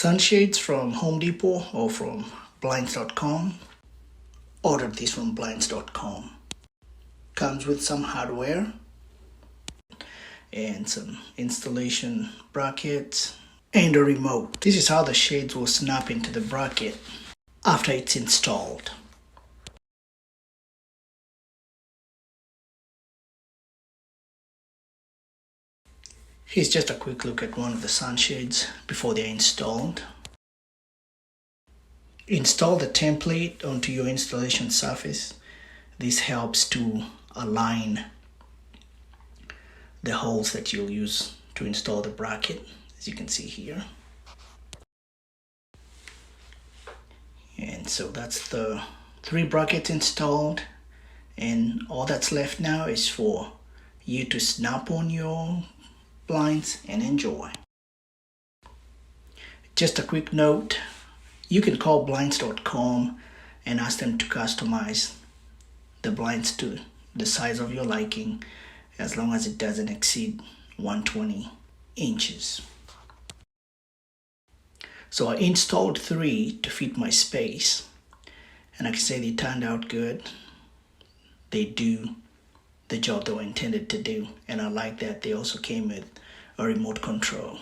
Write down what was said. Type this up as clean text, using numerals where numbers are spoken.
Sunshades from Home Depot or from blinds.com. Ordered these from blinds.com. Comes with some hardware and some installation brackets and a remote. This is how the shades will snap into the bracket after it's installed. Here's just a quick look at one of the sunshades before they're installed. Install the template onto your installation surface. This helps to align the holes that you'll use to install the bracket, as you can see here. And so that's the 3 brackets installed, and all that's left now is for you to snap on your blinds and enjoy. Just a quick note, you can call blinds.com and ask them to customize the blinds to the size of your liking, as long as it doesn't exceed 120 inches. So I installed 3 to fit my space, and I can say they turned out good. They do the job they were intended to do, and I like that they also came with a remote control.